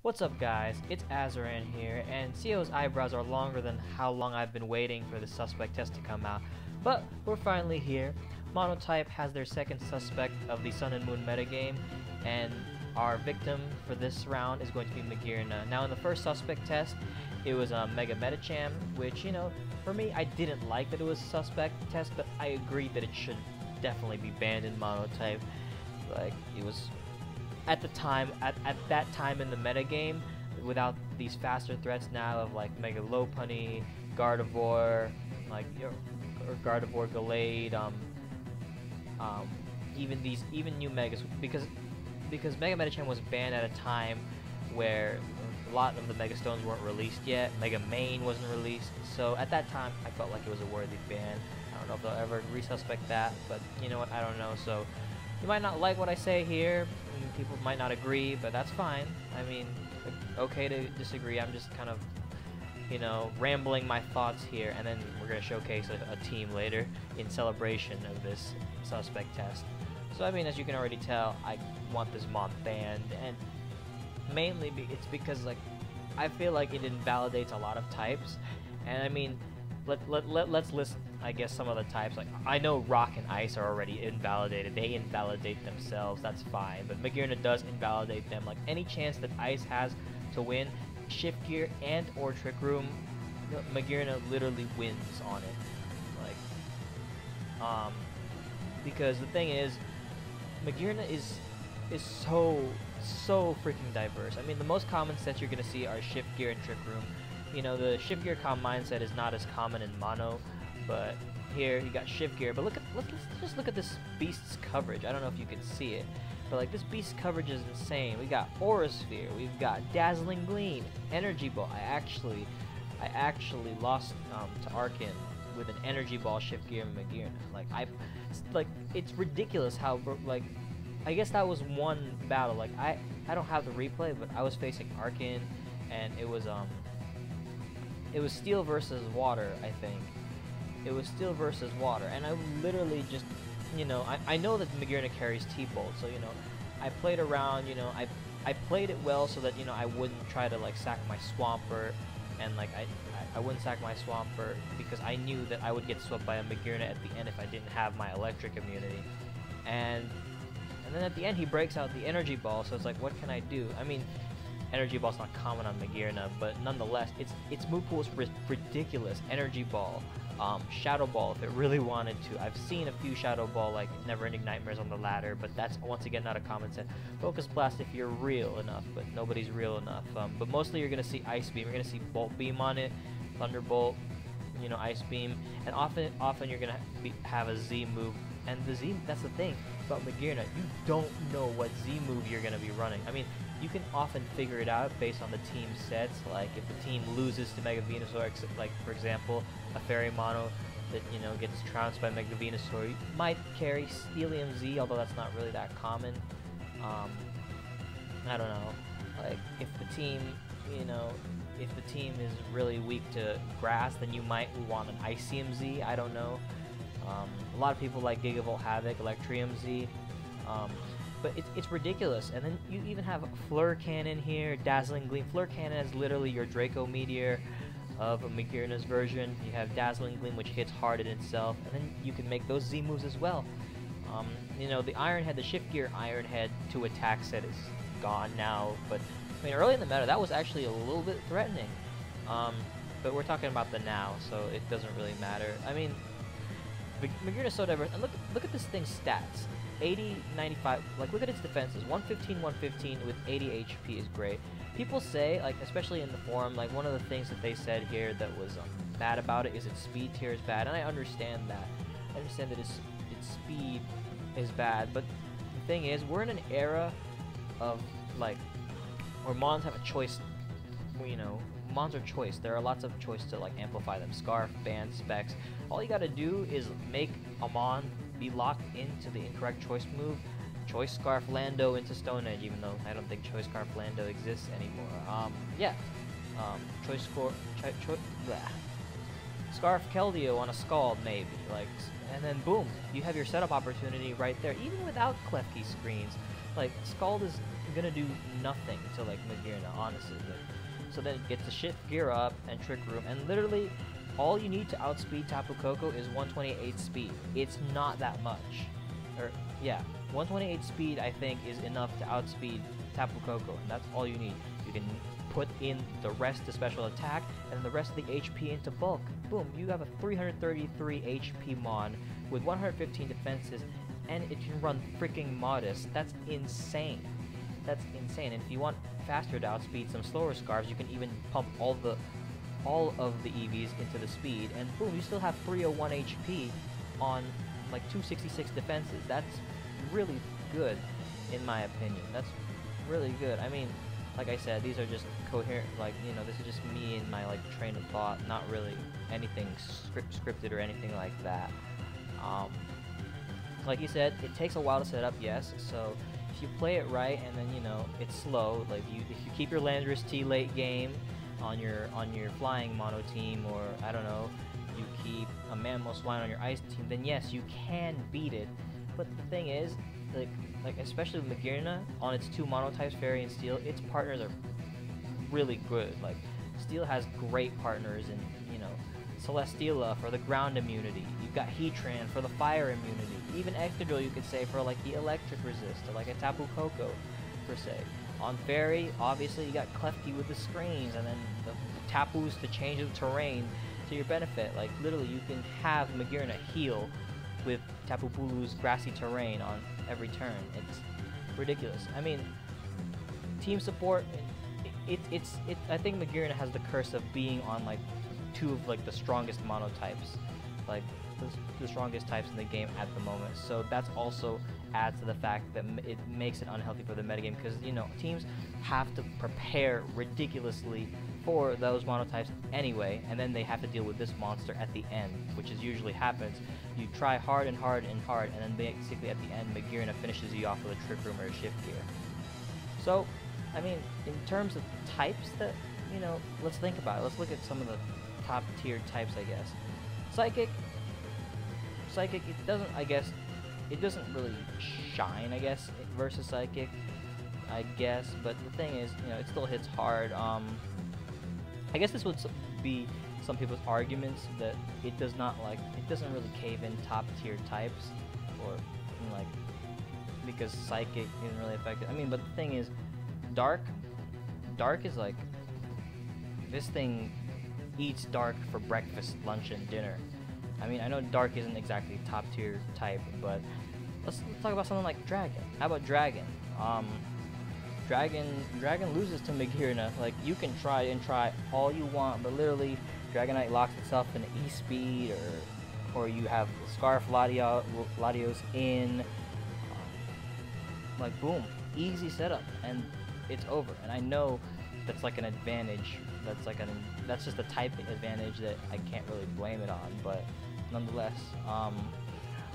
What's up guys, it's Azaran here, and CO's eyebrows are longer than how long I've been waiting for the suspect test to come out, but we're finally here. Monotype has their second suspect of the Sun and Moon metagame, and our victim for this round is going to be Magearna. Now in the first suspect test, it was a Mega Metacham, which, you know, for me, I didn't like that it was a suspect test, but I agreed that it should definitely be banned in Monotype. Like, it was at the time, at that time in the metagame, without these faster threats now of like Mega Lopunny, Gardevoir, like or Gardevoir Gallade, even new Megas, because Mega Metacham was banned at a time where a lot of the Mega Stones weren't released yet. Mega Mane wasn't released, so at that time I felt like it was a worthy ban. I don't know if they'll ever resuspect that, but you know what, I don't know. So you might not like what I say here, and people might not agree, but that's fine. I mean, okay to disagree. I'm just kind of, you know, rambling my thoughts here, and then we're going to showcase a team later in celebration of this suspect test. So, I mean, as you can already tell, I want this mod banned, and mainly it's because, like, I feel like it invalidates a lot of types, and I mean, let's list, I guess, some of the types. Like, I know Rock and Ice are already invalidated. They invalidate themselves. That's fine. But Magearna does invalidate them. Like, any chance that Ice has to win Shift Gear and or Trick Room, Magearna literally wins on it. Like, because the thing is, Magearna is so freaking diverse. I mean, the most common sets you're gonna see are Shift Gear and Trick Room. You know, the Shift Gear mindset is not as common in Mono, but here you got Shift Gear. But let's just look at this beast's coverage. I don't know if you can see it, but like, this beast's coverage is insane. We got Aura Sphere, we've got Dazzling Gleam, Energy Ball. I actually lost to Arkin with an Energy Ball Shift Gear and Magearna. Like it's ridiculous how, like, I guess that was one battle. Like, I don't have the replay, but I was facing Arkin, and it was Steel versus Water, I think. It was Steel versus Water, and I literally just, you know, I know that Magearna carries T-Bolt, so, you know, I played around, you know, I played it well so that, you know, I wouldn't try to, like, sack my Swampert, and, like, I wouldn't sack my Swampert because I knew that I would get swept by a Magearna at the end if I didn't have my electric immunity. And then at the end he breaks out the Energy Ball, so it's like, what can I do? I mean, Energy Ball's not common on Magearna, but nonetheless, its move pool is ridiculous. Energy Ball, Shadow Ball if it really wanted to. I've seen a few Shadow Ball, like Never-Ending Nightmares on the ladder, but that's once again not a common set. Focus Blast if you're real enough, but nobody's real enough. But mostly you're gonna see Ice Beam. You're gonna see Bolt Beam on it, Thunderbolt, you know, Ice Beam, and often you're gonna have a Z move. And the Z, that's the thing about Magearna, you don't know what Z move you're gonna be running. I mean, you can often figure it out based on the team sets. Like, if the team loses to Mega Venusaur, like for example, a Fairy Mono that, you know, gets trounced by Mega Venusaur, you might carry Steelium Z, although that's not really that common. I don't know. Like, if the team, you know, if the team is really weak to Grass, then you might want an Icium Z. I don't know. A lot of people like Gigavolt Havoc, Electrium Z. But it's ridiculous. And then you even have Fleur Cannon here, Dazzling Gleam. Fleur Cannon is literally your Draco Meteor of Magearna's version. You have Dazzling Gleam, which hits hard in itself, and then you can make those Z moves as well. You know, the Iron Head, the Shift Gear Iron Head to attack set is gone now, but I mean, early in the meta, that was actually a little bit threatening. But we're talking about the now, so it doesn't really matter. I mean, Magearna's so diverse, and look at this thing's stats. 80, 95, like, look at its defenses. 115, 115 with 80 HP is great. People say, like, especially in the forum, like, one of the things that they said here that was bad about it is its speed tier is bad, and I understand that. I understand that its speed is bad, but the thing is, we're in an era of, like, where mons have a choice, you know, mons are choice. There are lots of choice to, like, amplify them. Scarf, Band, Specs. All you gotta do is make a mon be locked into the incorrect choice move. Choice Scarf Lando into Stone Edge, even though I don't think Choice Scarf Lando exists anymore. Yeah. Scarf Keldeo on a Scald, maybe. Like, and then boom, you have your setup opportunity right there, even without Klefki screens. Like, Scald is gonna do nothing to like Magearna, honestly. Like, so then it gets to shift gear up and Trick Room, and literally all you need to outspeed Tapu Koko is 128 speed. It's not that much. Or yeah, 128 speed I think is enough to outspeed Tapu Koko, and that's all you need. You can put in the rest to special attack and the rest of the HP into bulk. Boom, you have a 333 HP Mon with 115 defenses, and it can run freaking Modest. That's insane. That's insane. And if you want faster to outspeed some slower Scarves, you can even pump all of the EVs into the speed, and boom, you still have 301 HP on like 266 defenses. That's really good, in my opinion. That's really good. I mean, like I said, these are just coherent, like, you know, this is just me and my like train of thought, not really anything scripted or anything like that. Like you said, it takes a while to set up, yes, so if you play it right and then, you know, it's slow, like if you keep your Landorus T late game on your flying mono team, or I don't know, you keep a Mammal Swine on your ice team, then yes, you can beat it. But the thing is, like especially with Magearna, on its two monotypes, Fairy and Steel, its partners are really good. Like, Steel has great partners in, you know, Celesteela for the ground immunity. You've got Heatran for the fire immunity. Even Excadrill, you could say, for like the electric resist, or like a Tapu Koko, per se. On Fairy, obviously you got Klefki with the screens, and then the Tapus to change the terrain to your benefit. Like, literally, you can have Magearna heal with Tapu Bulu's grassy terrain on every turn. It's ridiculous. I mean, team support, I think Magearna has the curse of being on like two of like the strongest monotypes, like the strongest types in the game at the moment. So that's also adds to the fact that it makes it unhealthy for the metagame, because, you know, teams have to prepare ridiculously for those monotypes anyway, and then they have to deal with this monster at the end, which is usually happens. You try hard and hard and hard, and then basically at the end, Magearna finishes you off with a Trick Room or a Shift Gear. So, I mean, in terms of types that, you know, let's think about it. Let's look at some of the top tier types, I guess. Psychic, it doesn't, I guess, it doesn't really shine, I guess, versus Psychic, I guess, but the thing is, you know, it still hits hard. I guess this would be some people's arguments that it does not, like, it doesn't really cave in top tier types, or, you know, like, because Psychic isn't really effective. I mean, but the thing is, Dark is like, this thing eats Dark for breakfast, lunch, and dinner. I mean, I know Dark isn't exactly top tier type, but let's talk about something like Dragon. How about Dragon? Dragon loses to Magearna. Like, you can try and try all you want, but literally, Dragonite locks itself into E-Speed, or you have Scarf Latios in. Like, boom, easy setup, and it's over. And I know that's like an advantage. That's just a type advantage that I can't really blame it on, but nonetheless,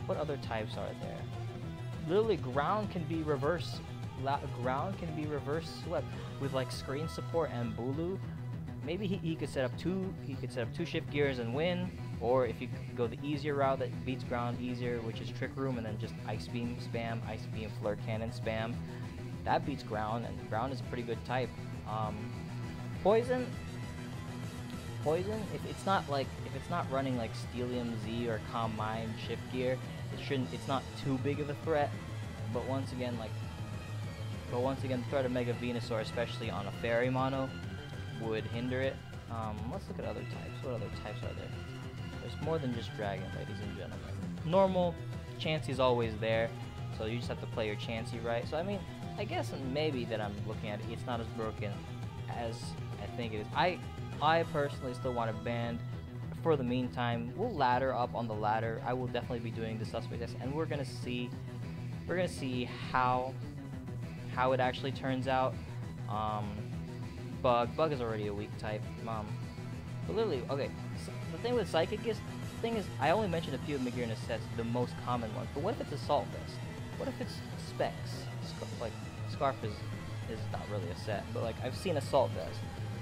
what other types are there? Literally, ground can be reverse. Ground can be reverse swept with like screen support and Bulu. Maybe he could set up two. He could set up two Shift Gears and win. Or if you go the easier route that beats ground easier, which is Trick Room, and then just Ice Beam spam, Ice Beam Flare Cannon spam, that beats ground, and ground is a pretty good type. Poison, if it's not running like Steelium Z or Calm Mind Shift Gear, it's not too big of a threat. But once again, the threat of Mega Venusaur, especially on a Fairy mono, would hinder it. Let's look at other types. What other types are there? There's more than just Dragon, ladies and gentlemen. Normal, Chansey's always there, so you just have to play your Chansey right. So I mean, I guess maybe that I'm looking at it, it's not as broken as I think it is. I personally still want to ban for the meantime. We'll ladder up on the ladder. I will definitely be doing the suspect test, and we're gonna see how it actually turns out. Bug is already a weak type. But literally, okay. So the thing with Psychic is, I only mentioned a few of Magearna's sets, the most common ones. But what if it's Assault Vest? What if it's Specs? Like, Scarf is not really a set, but like I've seen Assault Vest.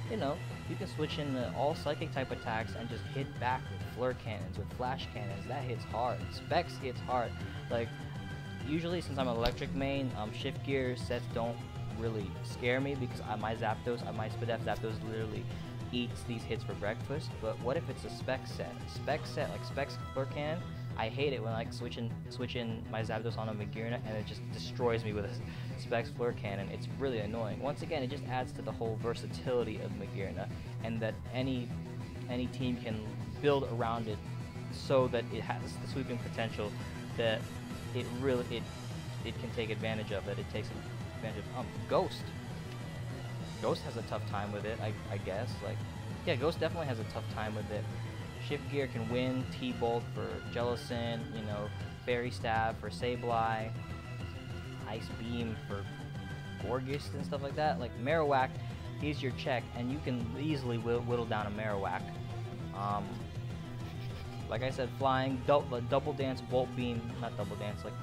You know, you can switch in all Psychic type attacks and just hit back with Flare Cannons, with Flash Cannons. That hits hard. Specs hits hard. Like, usually since I'm an electric main, Shift Gear sets don't really scare me because my Zapdos, my Spadef Zapdos literally eats these hits for breakfast. But what if it's a spec set? Spec set, like Specs Flare Cannon, I hate it when like switch in my Zapdos on a Magearna and it just destroys me with a Specs Flare Cannon. It's really annoying. Once again, it just adds to the whole versatility of Magearna, and that any team can build around it so that it has the sweeping potential that it can take advantage of, that it takes advantage of. Ghost has a tough time with it, I guess. Like, yeah, Ghost definitely has a tough time with it. Shift Gear can win, T-Bolt for Jellicent, you know, Fairy Stab for Sableye, Ice Beam for Gorgeous and stuff like that. Like, Marowak, he's your check, and you can easily whittle down a Marowak. Like I said, flying, double dance, Bolt Beam, not double dance, like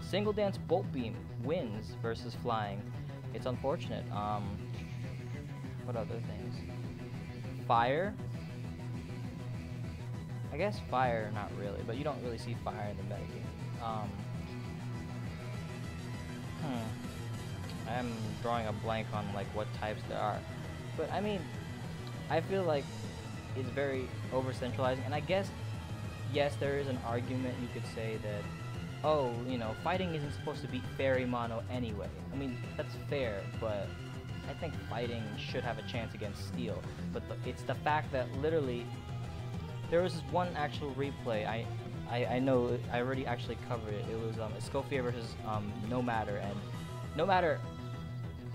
single dance, Bolt Beam wins versus flying. It's unfortunate. What other things? Fire. I guess fire, not really, but you don't really see fire in the metagame. I'm drawing a blank on like what types there are, but I mean, I feel like it's very over-centralizing, and I guess, yes, there is an argument you could say that, oh, you know, fighting isn't supposed to beat Fairy Mono anyway. I mean, that's fair, but I think fighting should have a chance against Steel. But it's the fact that literally, there was this one actual replay, I know, I already actually covered it. It was Escoffier versus No Matter, and No Matter,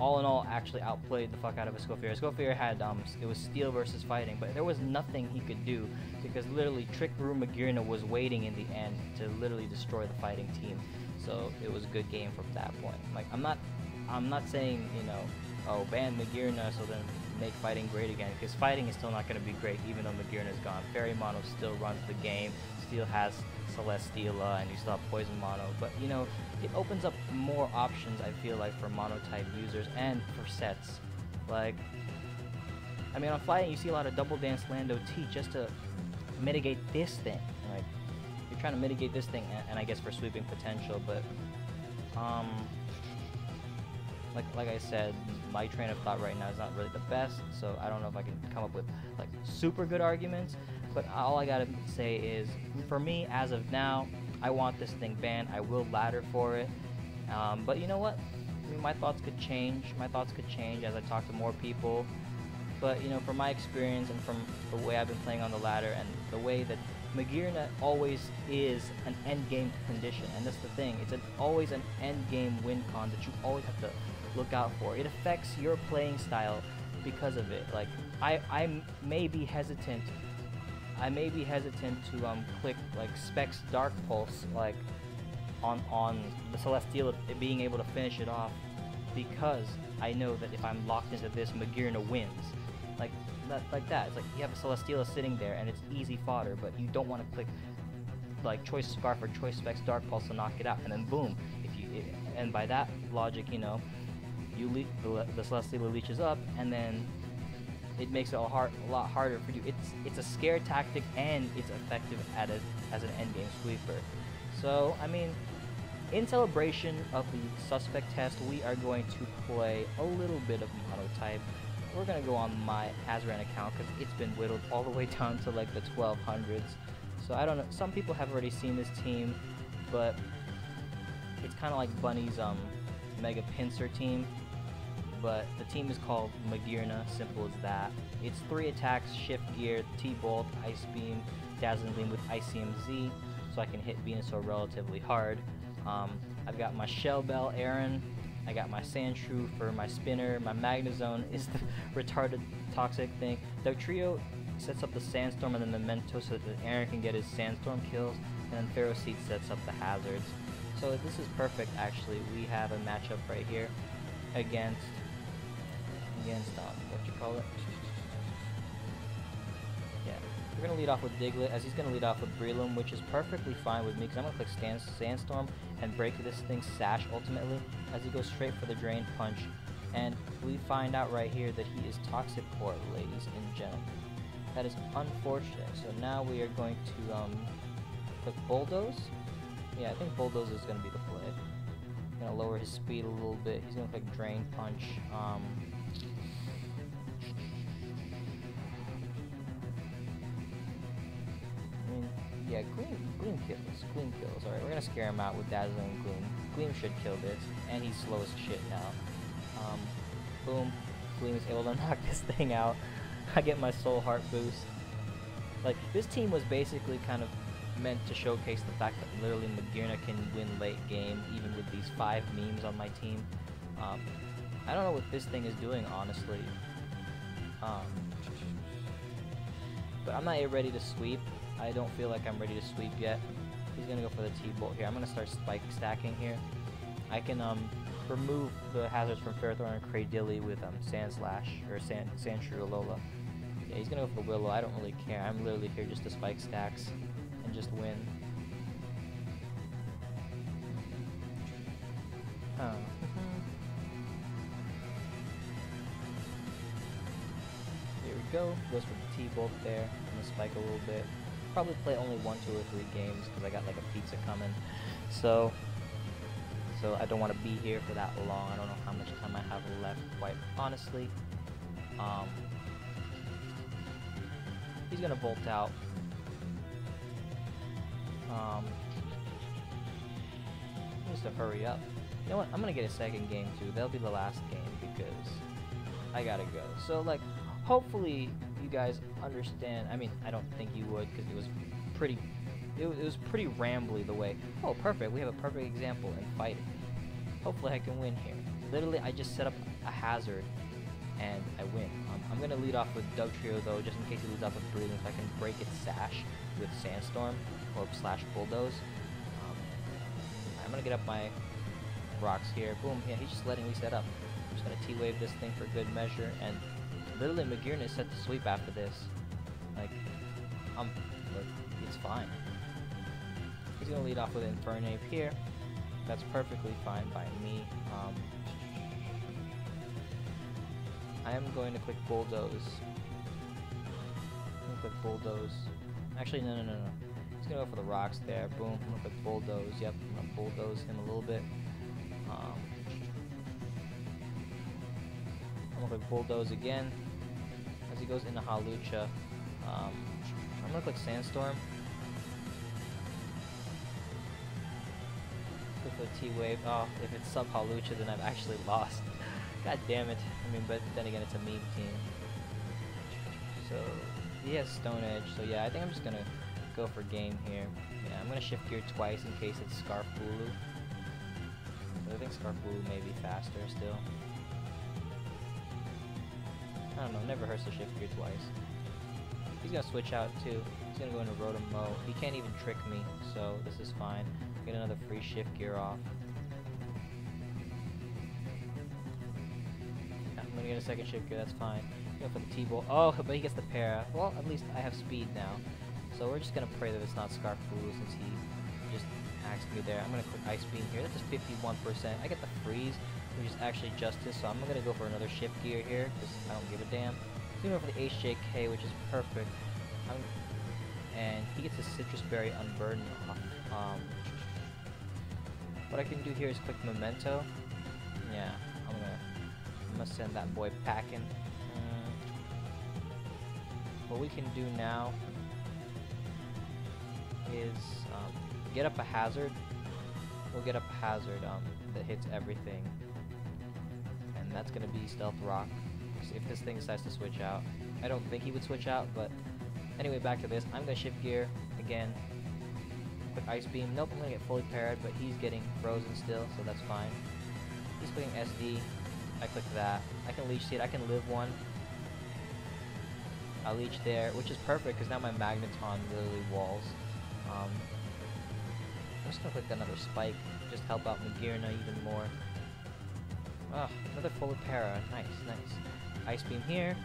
all in all, actually outplayed the fuck out of Escoffier. Escoffier had, it was Steel versus fighting, but there was nothing he could do, because literally Trick Room Magearna was waiting in the end to literally destroy the fighting team. So it was a good game from that point. Like, I'm not saying, you know, oh, ban Magearna so then make fighting great again, because fighting is still not going to be great even though Magearna is gone. Fairy Mono still runs the game, Steel has Celesteela, and you still have Poison Mono, but you know, it opens up more options, I feel like, for Monotype users and for sets. Like, I mean, on fighting you see a lot of Double Dance Lando T just to mitigate this thing. Like, you're trying to mitigate this thing, and I guess for sweeping potential, but like I said, my train of thought right now is not really the best, so I don't know if I can come up with like super good arguments, but all I gotta say is, for me, as of now, I want this thing banned. I will ladder for it, but you know what? I mean, my thoughts could change. My thoughts could change as I talk to more people, but you know, from my experience and from the way I've been playing on the ladder and the way that Magearna always is an end game condition, and that's the thing. It's always an end game win con that you always have to look out for. It affects your playing style because of it. Like, I may be hesitant. I may be hesitant to click like Specs Dark Pulse like on the Celesteela, being able to finish it off, because I know that if I'm locked into this, Magearna wins. Like that. It's like you have a Celesteela sitting there and it's easy fodder, but you don't want to click like Choice Scarf or Choice Specs Dark Pulse to knock it out, and then boom. And by that logic, you know, the Celesteela leeches up, and then it makes it a lot harder for you. It's a scare tactic, and it's effective as an endgame sweeper. So, I mean, in celebration of the suspect test, we are going to play a little bit of Monotype. We're going to go on my Hazran account, because it's been whittled all the way down to like the 1200s. So I don't know, some people have already seen this team, but it's kind of like Bunny's Mega Pincer team. But the team is called Magearna, simple as that. It's 3 attacks: Shift Gear, T-Bolt, Ice Beam, Dazzling Gleam with ICMZ, so I can hit Venusaur relatively hard. I've got my Shell Bell Aaron, I got my Sandshrew for my spinner, my Magnezone is the retarded toxic thing. Dugtrio sets up the Sandstorm and then the Mentos so that Aaron can get his Sandstorm kills, and then Ferroseed sets up the hazards. So this is perfect, actually. We have a matchup right here against what you call it? Yeah, we're gonna lead off with Diglett, as he's gonna lead off with Breloom, which is perfectly fine with me, because I'm gonna click Sandstorm and break this thing's Sash ultimately, as he goes straight for the Drain Punch, and we find out right here that he is Toxic Core, ladies and gentlemen. That is unfortunate. So now we are going to click Bulldoze. Yeah, I think Bulldoze is gonna be the play. Gonna lower his speed a little bit. He's gonna click Drain Punch. Yeah, Gleam kills. Gleam kills. Alright, we're gonna scare him out with Dazzling Gleam. Gleam should kill this, and he's slow as shit now. Boom. Gleam is able to knock this thing out. I get my Soul Heart boost. Like, this team was basically kind of meant to showcase the fact that literally Magearna can win late game, even with these 5 memes on my team. I don't know what this thing is doing, honestly. But I'm not yet ready to sweep. I don't feel like I'm ready to sweep yet. He's gonna go for the T-Bolt here. I'm gonna start spike stacking here. I can remove the hazards from Ferrothorn and Cradilly with Sand Slash or Sandshrew Alola. Yeah, he's gonna go for the Willow. I don't really care. I'm literally here just to spike stacks and just win. Here we go. Goes for the T-Bolt there. I'm gonna spike a little bit. Probably play only 1, 2, or 3 games because I got like a pizza coming. So I don't want to be here for that long. I don't know how much time I have left, quite honestly. He's gonna Volt out. He needs to hurry up. You know what? I'm gonna get a second game too. That'll be the last game because I gotta go. So like, hopefully you guys understand. I mean, I don't think you would because it was pretty. It was pretty rambly the way. Oh, perfect. We have a perfect example in fighting. Hopefully I can win here. Literally, I just set up a hazard and I win. I'm gonna lead off with Dugtrio though, just in case he leads off with Breathing, so I can break its sash with Sandstorm or / Bulldoze. I'm gonna get up my rocks here. Boom. Yeah, he's just letting me set up. I'm just gonna T-Wave this thing for good measure, and literally Magearna is set to sweep after this. Like, it's fine. He's gonna lead off with Infernape here. That's perfectly fine by me. I am going to click Bulldoze. I'm gonna click Bulldoze. Actually, no. He's gonna go for the rocks there. Boom. I'm gonna click Bulldoze. Yep, I'm gonna Bulldoze him a little bit. I'm gonna click Bulldoze again as he goes into Hawlucha. I'm gonna click Sandstorm. Click the T-Wave. Oh, if it's sub Hawlucha, then I've actually lost. God damn it. I mean, but then again, it's a meme team. So, he has Stone Edge. So yeah, I think I'm just gonna go for game here. Yeah, I'm gonna shift gear twice in case it's Scarfulu. But I think Scarfulu may be faster still. I don't know, never hurts to shift gear twice. He's gonna switch out too. He's gonna go into Rotom-Mow. He can't even trick me, so this is fine. Get another free shift gear off. I'm gonna get a second shift gear, that's fine. Go for the T-Bolt. Oh, but he gets the para. Well, at least I have speed now. So we're just gonna pray that it's not Scarfulu since he just axed me there. I'm gonna click Ice Beam here. That's just 51%. I get the freeze, which is actually justice, so I'm gonna go for another shift gear here, because I don't give a damn. He's gonna go for the HJK, which is perfect. And he gets his Citrus Berry Unburden off. What I can do here is click Memento. Yeah, I'm gonna send that boy packing. What we can do now is get up a hazard. We'll get up a hazard that hits everything, and that's gonna be Stealth Rock. If this thing decides to switch out, I don't think he would switch out, but anyway, back to this. I'm gonna shift gear again. Quick Ice Beam. Nope, I'm gonna get fully parried, but he's getting frozen still, so that's fine. He's clicking SD. I click that. I can Leech Seed. I can live one. I'll Leech there, which is perfect because now my Magneton literally walls. I'm just gonna click another Spike, just help out Magearna even more. Ah, another full para. Nice. Ice Beam here.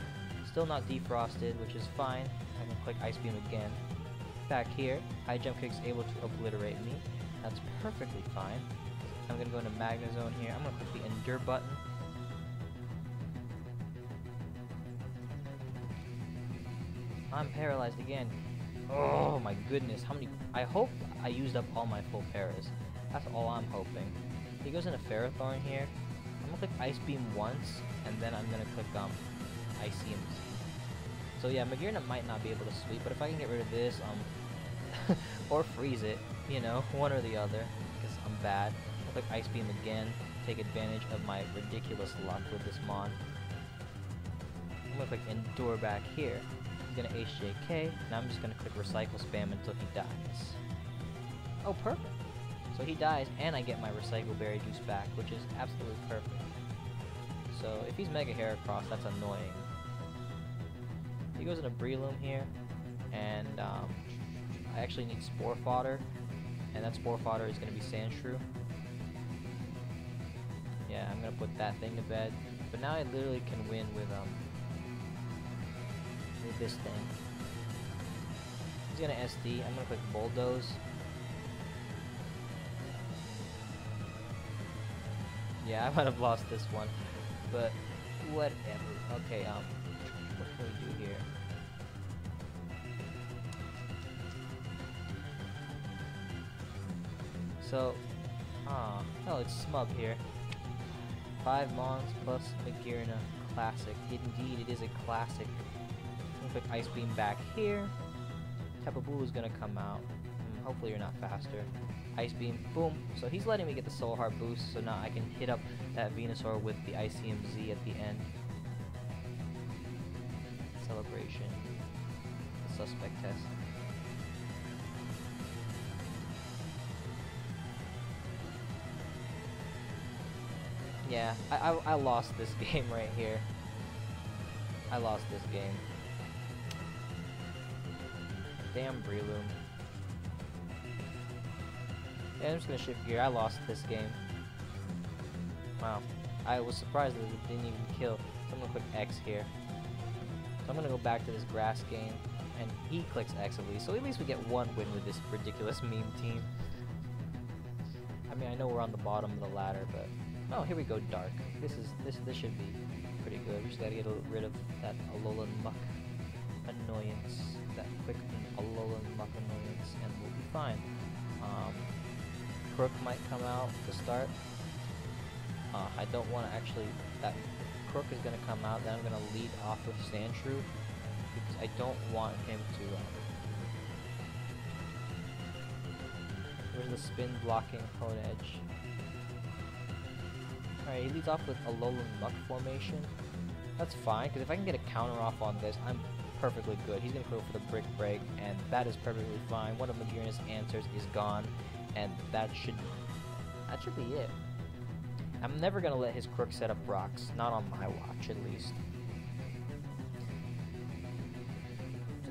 Still not defrosted, which is fine. I can click Ice Beam again. Back here, High Jump Kick's able to obliterate me. That's perfectly fine. I'm gonna go into Magnezone here. I'm gonna click the Endure button. I'm paralyzed again. Oh my goodness, how many? I hope I used up all my full paras. That's all I'm hoping. He goes into Ferrothorn here. I'm gonna click Ice Beam once, and then I'm gonna click ICMZ. So yeah, Magearna might not be able to sweep, but if I can get rid of this, or freeze it, you know, one or the other, because I'm bad. I'll click Ice Beam again, take advantage of my ridiculous luck with this Mon. I'm gonna click Endure back here. He's gonna HJK, now I'm just gonna click Recycle Spam until he dies. Oh, perfect! So he dies, and I get my Recycle Berry Juice back, which is absolutely perfect. So if he's Mega Heracross, that's annoying. He goes into Breloom here, and I actually need Spore Fodder, and that Spore Fodder is going to be Sandshrew. Yeah, I'm going to put that thing to bed. But now I literally can win with this thing. He's going to SD. I'm going to click Bulldoze. Yeah, I might have lost this one, but whatever. Okay, what can we do here? So, oh, it's Smub here. 5 Mons plus Magearna. Classic. Indeed, it is a classic. I'm gonna click Ice Beam back here. Tapu Bulu is gonna come out. Hopefully you're not faster. Ice Beam, boom. So he's letting me get the Soul Heart boost, so now I can hit up that Venusaur with the ICMZ at the end. Celebration. The Suspect Test. Yeah, I lost this game right here. I lost this game. Damn Breloom. Yeah, I'm just gonna shift gear. I lost this game. Wow. I was surprised that it didn't even kill. So I'm gonna click X here. So I'm gonna go back to this grass game. And he clicks X at least. So at least we get one win with this ridiculous meme team. I mean, I know we're on the bottom of the ladder, but... Oh, here we go, Dark. This should be pretty good. We just gotta get rid of that Alolan Muck annoyance. That quick Alolan Muck annoyance, and we'll be fine. Crook might come out to start. I don't want to actually... That Crook is going to come out, then I'm going to lead off with Sandshrew, because I don't want him to... Where's the spin blocking Honedge? Alright, he leads off with Alolan Muck formation. That's fine, because if I can get a counter off on this, I'm perfectly good. He's going to go for the Brick Break, and that is perfectly fine. One of Magearna's answers is gone. And that should be it. I'm never gonna let his Crook set up rocks, not on my watch at least.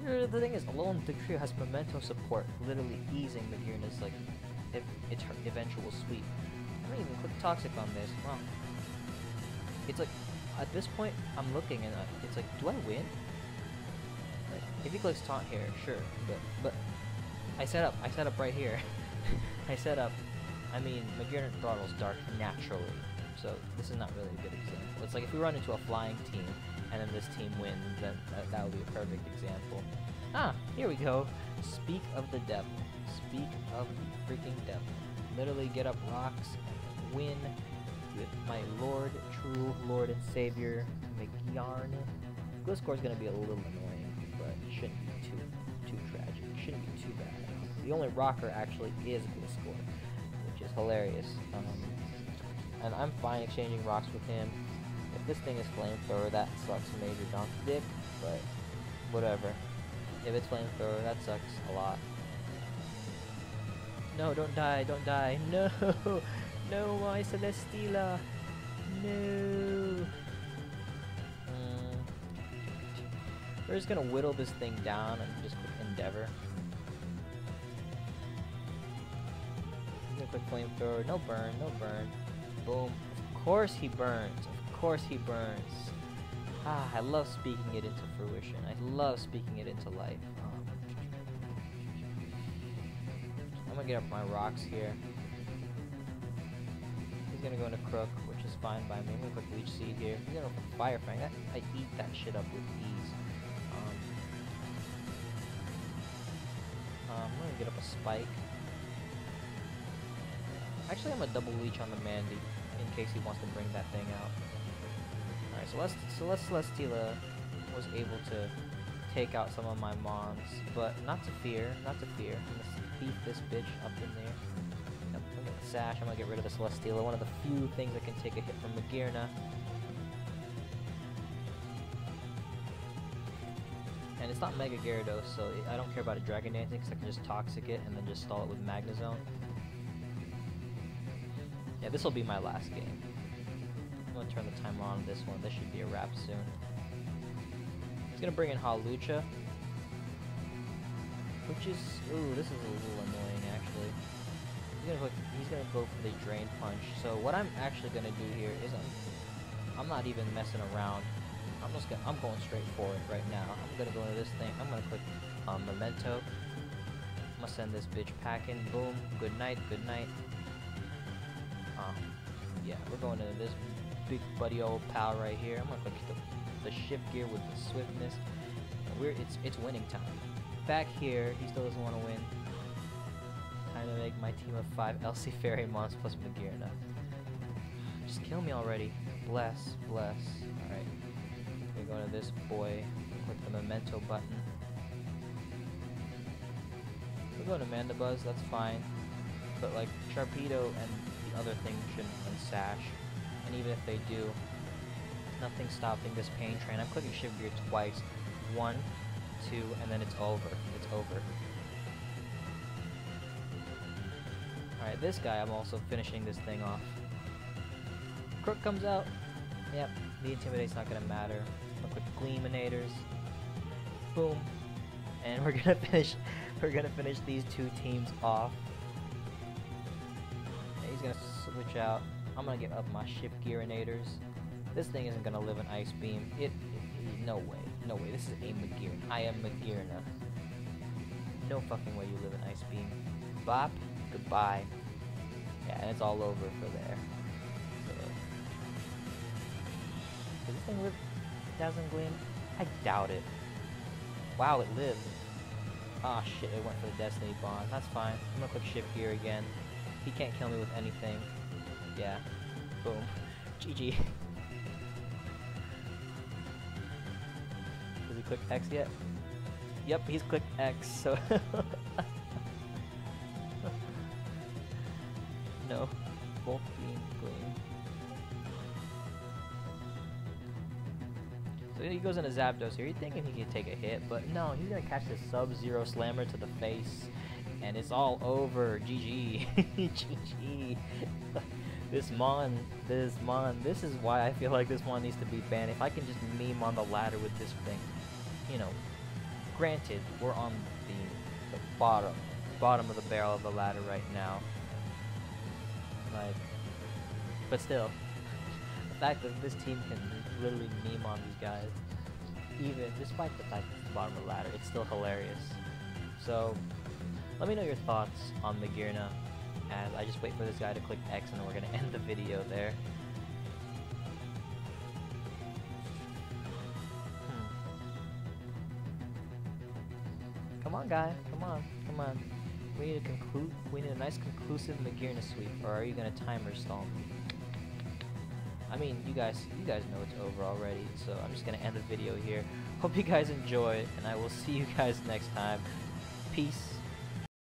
The thing is, Alolan Dugtrio has Memento support, literally easing Magearna's like its eventual sweep. I don't even click Toxic on this. Wow. It's like at this point I'm looking and it's like, do I win? Like, if he clicks Taunt here, sure, but I set up right here. I mean, Magearna throttles Dark naturally, so this is not really a good example. It's like if we run into a flying team, and then this team wins, then that would be a perfect example. Ah, here we go. Speak of the devil. Speak of the freaking devil. Literally get up rocks and win with my Lord, true Lord and Savior, Magearna. Gliscor's gonna be a little annoying, but it shouldn't be too tragic. It shouldn't be too bad. The only rocker actually is Gliscor, which is hilarious. And I'm fine exchanging rocks with him. If this thing is Flamethrower, that sucks major donkey dick, but whatever. If it's Flamethrower, that sucks a lot. No, don't die, don't die. No! No, my Celesteela! No! We're just gonna whittle this thing down and just click Endeavor. Quick Flamethrower, no burn, no burn. Boom. Of course he burns. Of course he burns. Ah, I love speaking it into fruition. I love speaking it into life. I'm gonna get up my rocks here. He's gonna go into Crook, which is fine by me. I'm gonna click Leech Seed here. He's gonna go Fire Fang. I eat that shit up with ease. I'm gonna get up a Spike. Actually, I'm gonna double leech on the Mandy in case he wants to bring that thing out. Alright, so Celesteela was able to take out some of my mons, but not to fear, not to fear. I'm gonna beat this bitch up in there. Yep, I'm gonna sash, I'm gonna get rid of the Celesteela, one of the few things that can take a hit from Magearna. And it's not Mega Gyarados, so I don't care about a Dragon Dancing because I can just Toxic it and then just stall it with Magnezone. Yeah, this will be my last game. I'm gonna turn the timer on this one. This should be a wrap soon. He's gonna bring in Hawlucha, which is this is a little annoying actually. He's gonna go for the Drain Punch. So what I'm actually gonna do here is I'm not even messing around. I'm going straight for it right now. I'm gonna go into this thing. I'm gonna click Memento. I'm gonna send this bitch packing. Boom. Good night. Good night. Yeah, we're going into this big buddy old pal right here. I'm gonna click the shift gear with the swiftness. It's winning time. Back here, he still doesn't want to win. Time to make my team of 5 LC Fairy Mons plus Magearna. Just kill me already. Bless, bless. Alright. We go to this boy. Click the Memento button. We're going to Mandibuzz, that's fine. But like Sharpedo and the other thing shouldn't unsash. And even if they do, nothing's stopping this Pain Train. I'm clicking Shift Gear twice. 1, 2, and then it's over. It's over. Alright, this guy I'm also finishing this thing off. Crook comes out. Yep, the Intimidate's not gonna matter. I'll click Gleaminators. Boom. And we're gonna finish these two teams off. And he's gonna switch out. I'm gonna get up my Shift Gearinators. This thing isn't gonna live in Ice Beam. No way. No way. This is a Magearna. I am Magearna. No fucking way you live in Ice Beam. Bop. Goodbye. Yeah, and it's all over for there. So, does this thing live Dazzling Gleam? I doubt it. Wow, it lived. Ah, shit, it went for the Destiny Bond. That's fine. I'm gonna click Shift Gear again. He can't kill me with anything. Yeah. Boom. GG. Does he click X yet? Yep, he's clicked X, so... No. Both Beam Gleam. So he goes into Zapdos here. You're thinking he can take a hit, but no, he's gonna catch this Sub-Zero Slammer to the face. And it's all over. GG. GG. This is why I feel like this Mon needs to be banned. If I can just meme on the ladder with this thing, you know, granted, we're on the bottom of the barrel of the ladder right now. Like, but still, the fact that this team can literally meme on these guys, even despite the fact that it's the bottom of the ladder, it's still hilarious. So, let me know your thoughts on Magearna, as I just wait for this guy to click X and then we're gonna end the video there. Come on, guy. Come on. Come on. We need a nice conclusive Magearna sweep, or are you gonna timer stall me? I mean, you guys know it's over already, so I'm just gonna end the video here. Hope you guys enjoy, and I will see you guys next time. Peace.